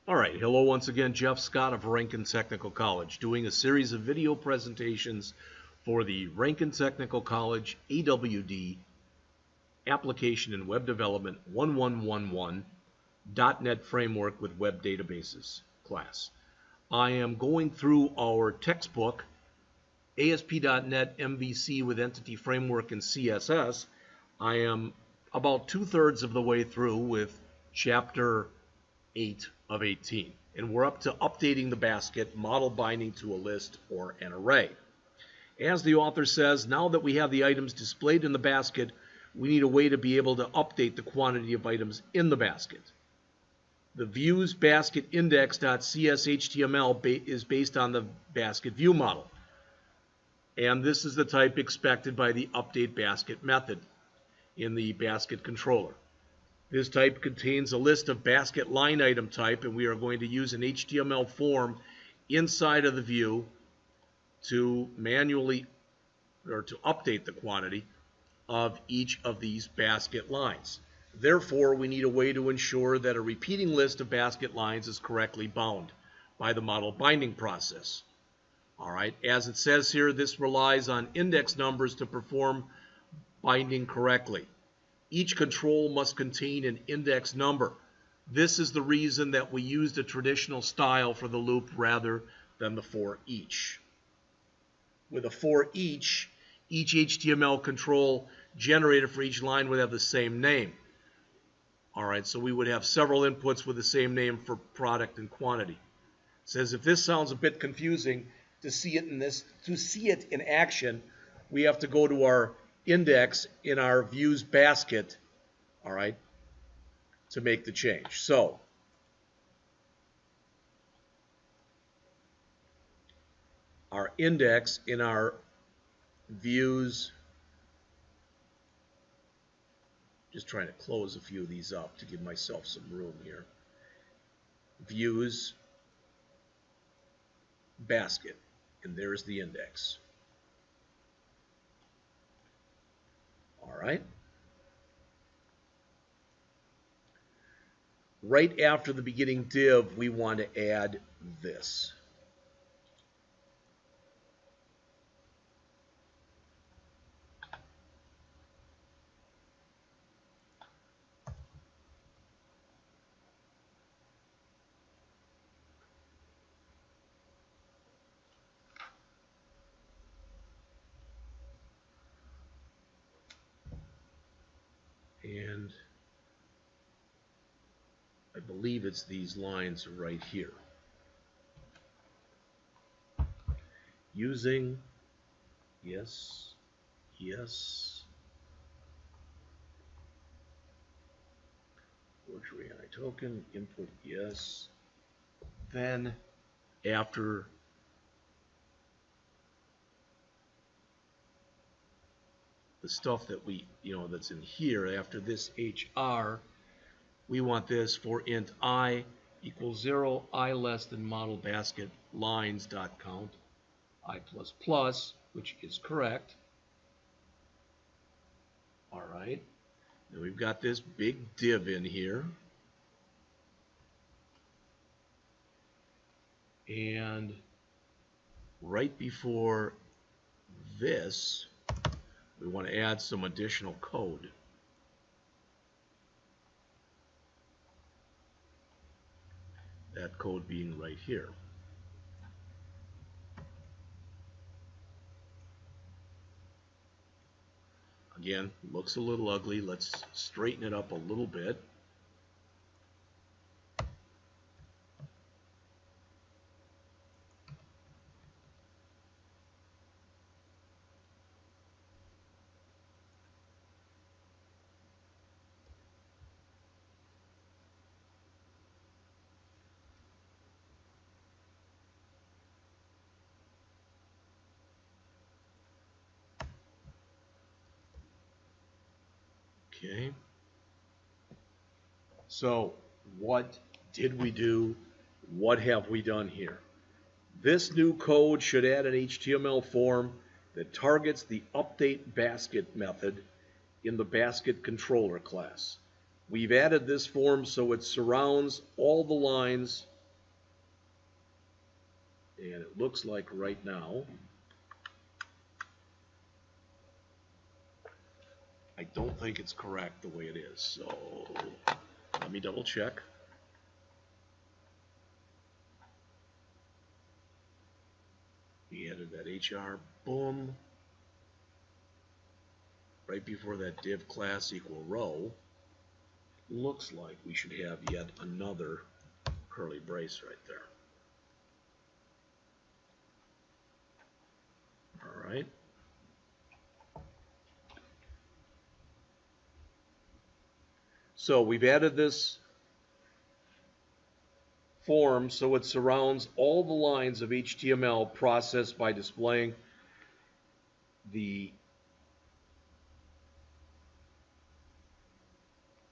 All right, hello once again, Jeff Scott of Rankin Technical College, doing a series of video presentations for the Rankin Technical College AWD Application and Web Development 1111 .NET Framework with Web Databases class. I am going through our textbook, ASP.NET MVC with Entity Framework and CSS. I am about 2/3 of the way through with Chapter 8 of 18. And we're up to updating the basket, model binding to a list or an array. As the author says, now that we have the items displayed in the basket, we need a way to be able to update the quantity of items in the basket. The views basket index.cshtml is based on the basket view model. And this is the type expected by the update basket method in the basket controller. This type contains a list of basket line item type, and we are going to use an HTML form inside of the view to manually or to update the quantity of each of these basket lines. Therefore, we need a way to ensure that a repeating list of basket lines is correctly bound by the model binding process. All right, as it says here, this relies on index numbers to perform binding correctly. Each control must contain an index number. This is the reason that we used a traditional style for the loop rather than the for each. With a for each HTML control generated for each line would have the same name. All right, so we would have several inputs with the same name for product and quantity. It says if this sounds a bit confusing, to see it in action, we have to go to our index in our views basket, all right, to make the change. So our index in our views, just trying to close a few of these up to give myself some room here. Views basket, and there's the index. All right. Right after the beginning div, we want to add this. And I believe it's these lines right here. Using, yes, forgery I token, input yes. Then after the stuff that we, that's in here, after this HR, we want this for int I equals 0, I less than model basket lines dot count, I plus plus, which is correct. All right. Then we've got this big div in here. And right before this, we want to add some additional code. That code being right here. Again, looks a little ugly. Let's straighten it up a little bit. Okay. So what did we do? What have we done here? This new code should add an HTML form that targets the update basket method in the basket controller class. We've added this form so it surrounds all the lines And it looks like right now, I don't think it's correct the way it is. So let me double check. We added that HR, boom. Right before that div class equal row, looks like we should have yet another curly brace right there. All right. So we've added this form so it surrounds all the lines of HTML processed by displaying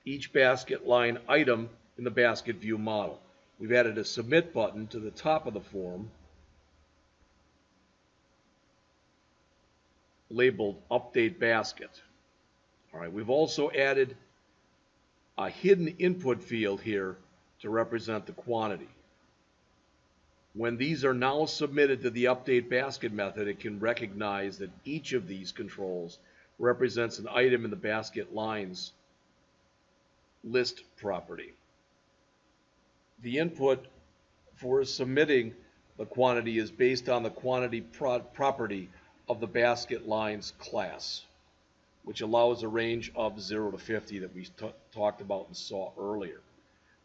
each basket line item in the basket view model. We've added a submit button to the top of the form labeled update basket. All right, we've also added a hidden input field here to represent the quantity. When these are now submitted to the update basket method, it can recognize that each of these controls represents an item in the basket lines list property. The input for submitting the quantity is based on the quantity property of the basket lines class, which allows a range of 0 to 50 that we talked about and saw earlier.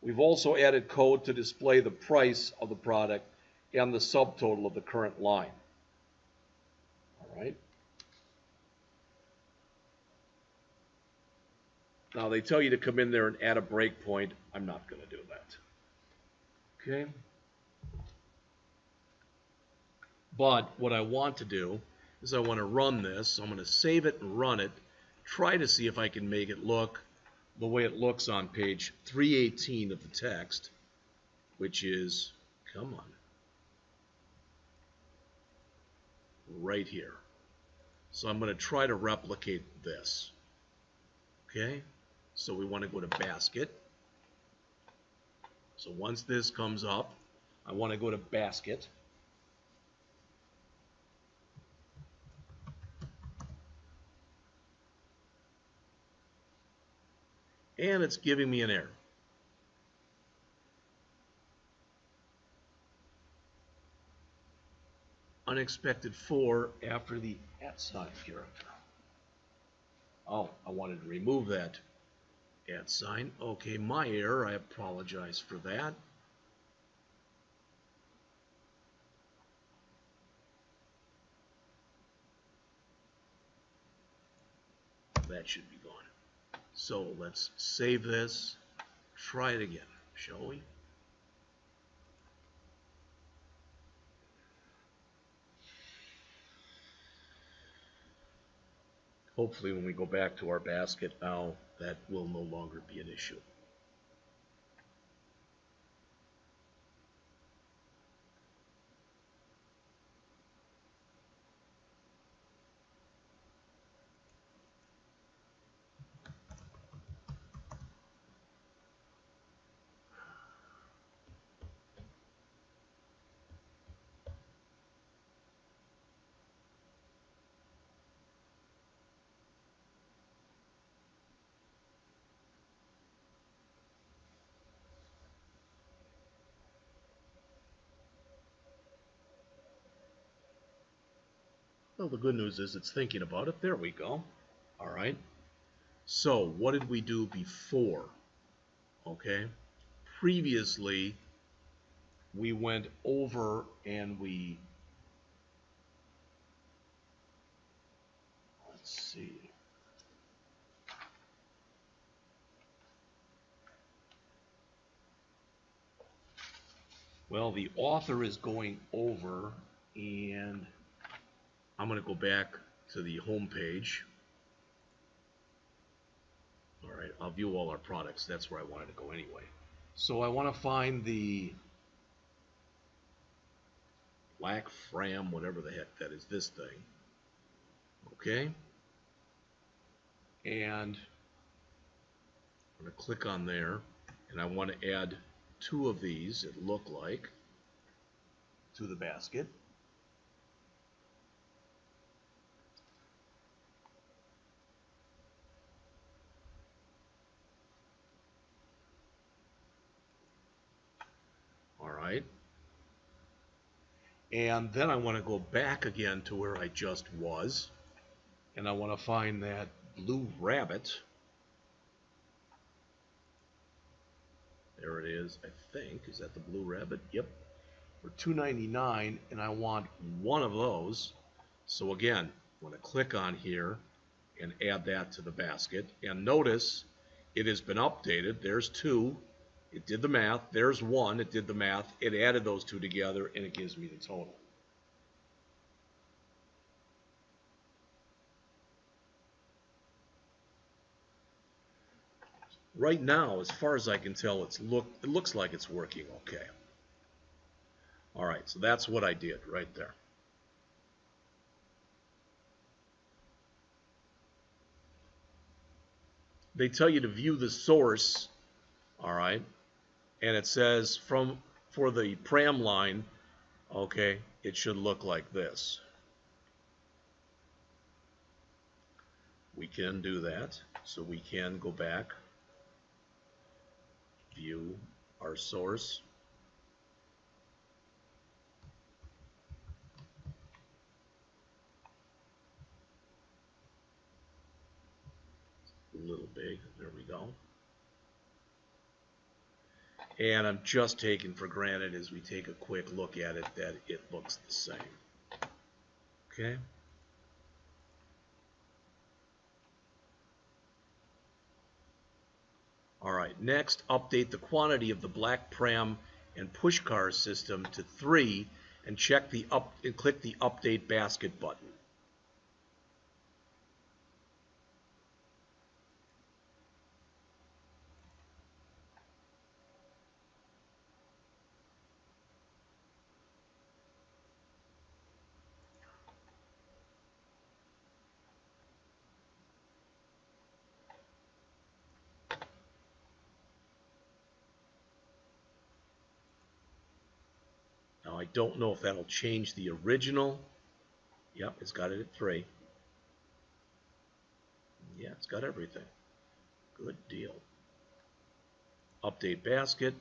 We've also added code to display the price of the product and the subtotal of the current line. All right. Now they tell you to come in there and add a breakpoint. I'm not going to do that. Okay. But what I want to do is I want to run this. So I'm going to save it and run it. Try to see if I can make it look the way it looks on page 318 of the text, which is, come on, right here. So I'm going to try to replicate this. Okay, so we want to go to basket. So once this comes up, I want to go to basket. And it's giving me an error. Unexpected 4 after the @ character. Oh, I wanted to remove that @ Okay, my error. I apologize for that. That should be gone. So let's save this. Try it again, shall we? Hopefully when we go back to our basket now, that will no longer be an issue. Well, the good news is it's thinking about it. There we go. All right. So what did we do before? Okay. Previously, we went over and let's see. Well, the author is going over, and I'm going to go back to the home page. All right, I'll view all our products. That's where I wanted to go anyway. So I want to find the black Fram, whatever the heck that is, this thing. Okay. And I'm going to click on there, and I want to add 2 of these, it looked like. to the basket. All right. And then I want to go back again to where I just was. And I want to find that blue rabbit. There it is, I think. Is that the blue rabbit? Yep. For $2.99, and I want one of those. So again, I'm going to click on here and add that to the basket. And notice it has been updated. There's 2. It did the math. There's 1. It did the math. It added those 2 together, and it gives me the total. Right now, as far as I can tell, it looks like it's working okay. All right, so that's what I did right there. They tell you to view the source, all right, and it says for the pram line, okay, it should look like this. We can do that, so we can go back, view our source. A little big, there we go. And I'm just taking for granted as we take a quick look at it that it looks the same. Okay. All right, next, update the quantity of the black pram and push car system to 3 and click the update basket button. Now, I don't know if that'll change the original. Yep, it's got it at 3. Yeah, it's got everything. Good deal. Update basket.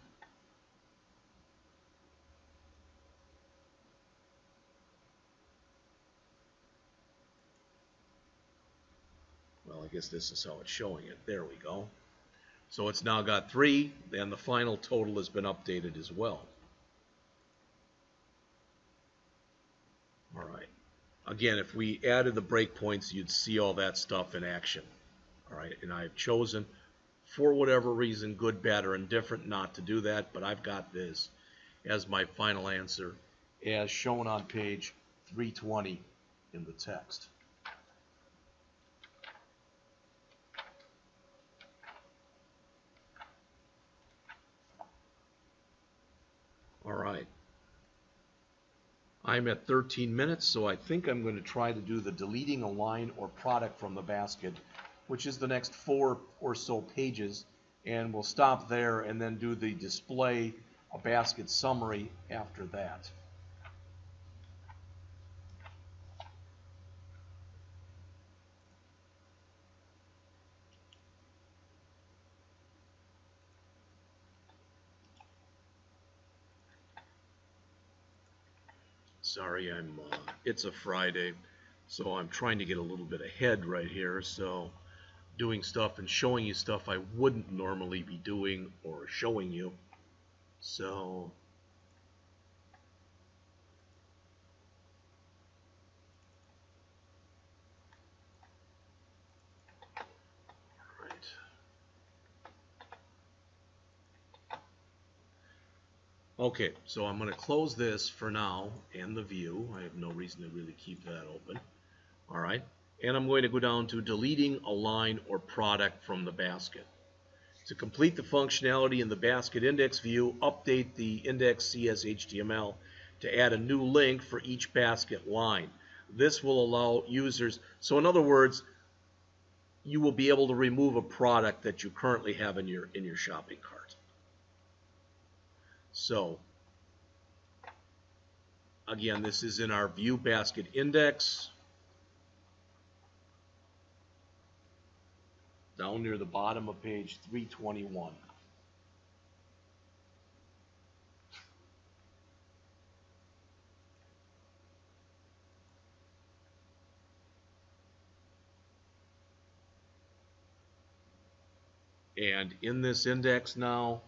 Well, I guess this is how it's showing it. There we go. So it's now got 3, and the final total has been updated as well. All right. Again, if we added the breakpoints, you'd see all that stuff in action. All right, and I've chosen, for whatever reason, good, bad, or indifferent, not to do that, but I've got this as my final answer, as shown on page 320 in the text. All right. I'm at 13 minutes, so I think I'm going to try to do the deleting a line or product from the basket, which is the next 4 or so pages, and we'll stop there and then do the display a basket summary after that. Sorry, it's a Friday, so I'm trying to get a little bit ahead right here, so doing stuff and showing you stuff I wouldn't normally be doing or showing you. So right. Okay, so I'm going to close this for now and the view. I have no reason to really keep that open. All right, and I'm going to go down to deleting a line or product from the basket. To complete the functionality in the basket index view, update the index CS.html to add a new link for each basket line. This will allow users, so in other words, you will be able to remove a product that you currently have in your shopping cart. So again, this is in our View Basket Index, down near the bottom of page 321. And in this index now,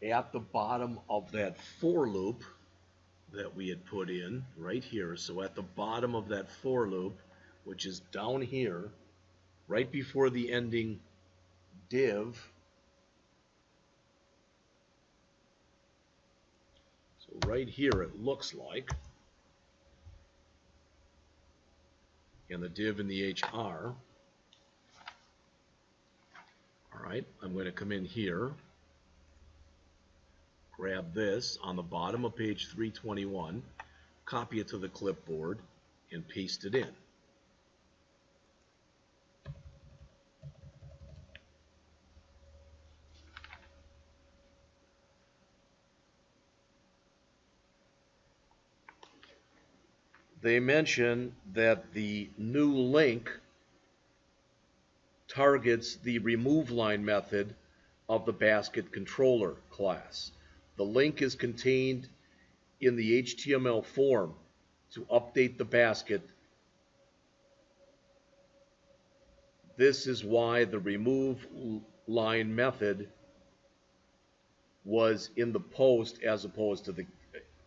at the bottom of that for loop that we had put in right here, so at the bottom of that for loop, which is down here, right before the ending div, so right here it looks like, and the div in the HR. All right, I'm going to come in here, grab this on the bottom of page 321, copy it to the clipboard, and paste it in. They mention that the new link targets the remove line method of the basket controller class. The link is contained in the HTML form to update the basket. This is why the remove line method was in the post as opposed to the,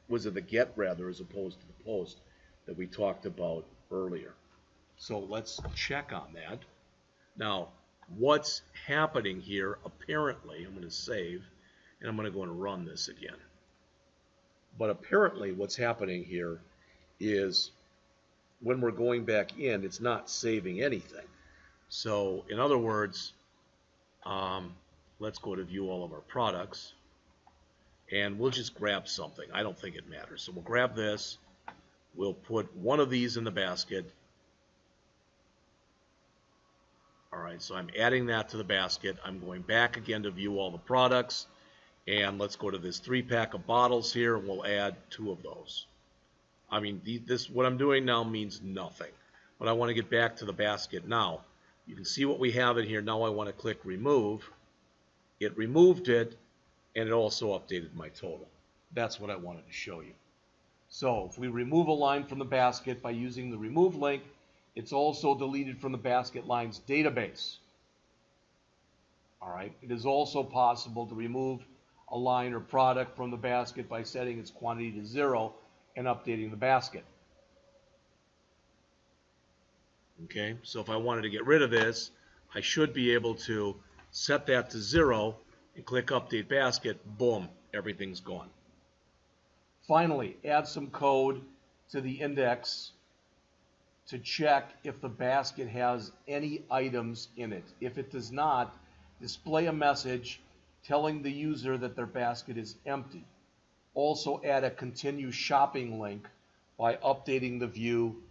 was in the get rather as opposed to the post that we talked about earlier. So let's check on that. Now, what's happening here, apparently, I'm going to save, and I'm going to go and run this again. But apparently what's happening here is when we're going back in, it's not saving anything. So, in other words, let's go to view all of our products, and we'll just grab something. I don't think it matters. So we'll grab this. We'll put one of these in the basket. All right, so I'm adding that to the basket. I'm going back again to view all the products. And let's go to this 3-pack of bottles here, and we'll add 2 of those. I mean, this what I'm doing now means nothing. But I want to get back to the basket now. You can see what we have in here. Now I want to click remove. It removed it, and it also updated my total. That's what I wanted to show you. So if we remove a line from the basket by using the remove link, it's also deleted from the basket lines database. All right. It is also possible to remove a line or product from the basket by setting its quantity to 0 and updating the basket. Okay, so if I wanted to get rid of this, I should be able to set that to 0 and click Update Basket. Boom, everything's gone. Finally, add some code to the index to check if the basket has any items in it. If it does not, display a message telling the user that their basket is empty. Also add a continue shopping link by updating the view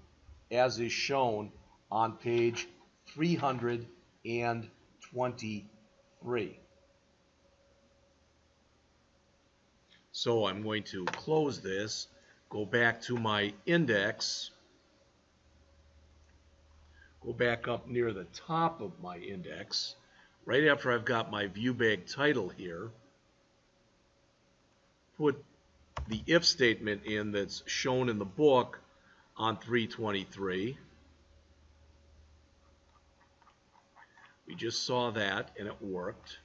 as is shown on page 323. So I'm going to close this, go back to my index, go back up near the top of my index, right after I've got my view bag title here, put the if statement in that's shown in the book on 323. We just saw that and it worked.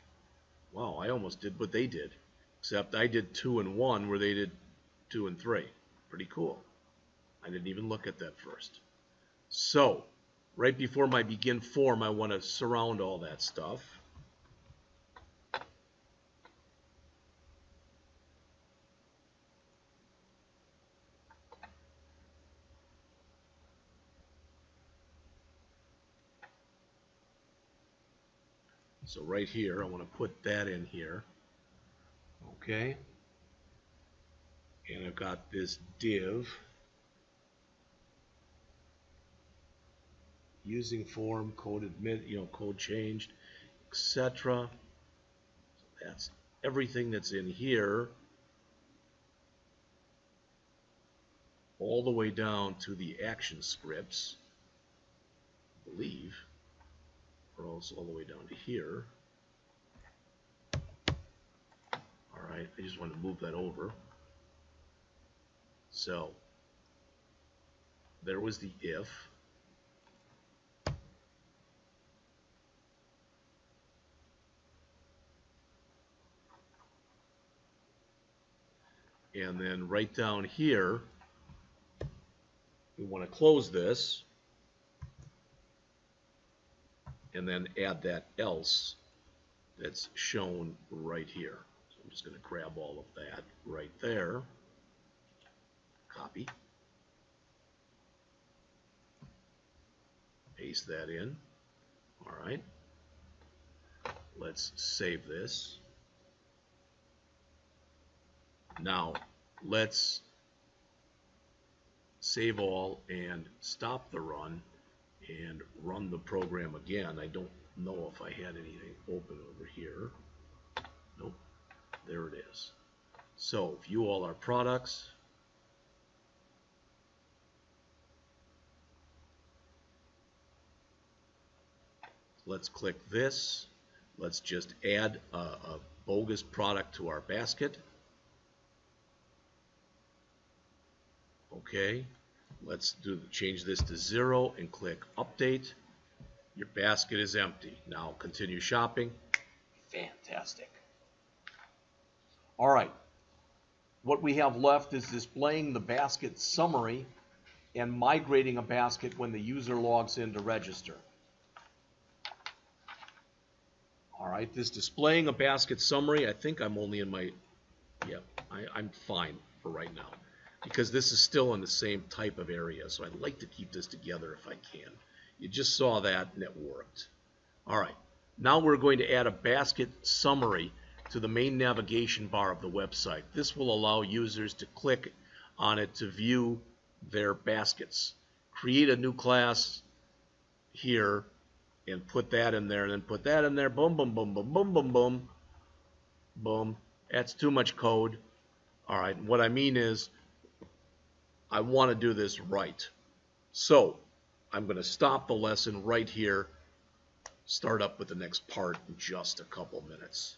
Wow, I almost did what they did, except I did 2 and 1 where they did 2 and 3. Pretty cool. I didn't even look at that first. So, right before my begin form, I want to surround all that stuff. So right here, I want to put that in here. Okay. And I've got this div using form, code admit, code changed, etc. So that's everything that's in here, all the way down to the action scripts, I believe, or else all the way down to here. All right, I just want to move that over. So there was the if. And then right down here, we want to close this and then add that else that's shown right here. So I'm just going to grab all of that right there, copy, paste that in. All right, let's save this. Now let's save all and stop the run and run the program again. I don't know if I had anything open over here. Nope, there it is. So view all our products. Let's click this. Let's just add a bogus product to our basket. Okay, let's change this to 0 and click update. Your basket is empty. Now continue shopping. Fantastic. All right, what we have left is displaying the basket summary and migrating a basket when the user logs in to register. All right, this displaying a basket summary, I think I'm only in my, I'm fine for right now, because this is still in the same type of area, so I'd like to keep this together if I can. You just saw that and it worked. All right, now we're going to add a basket summary to the main navigation bar of the website. This will allow users to click on it to view their baskets. Create a new class here and put that in there, and then put that in there. Boom, boom, boom, boom, boom, boom, boom, boom. That's too much code. All right, what I mean is I want to do this right. So I'm going to stop the lesson right here, start up with the next part in just a couple minutes.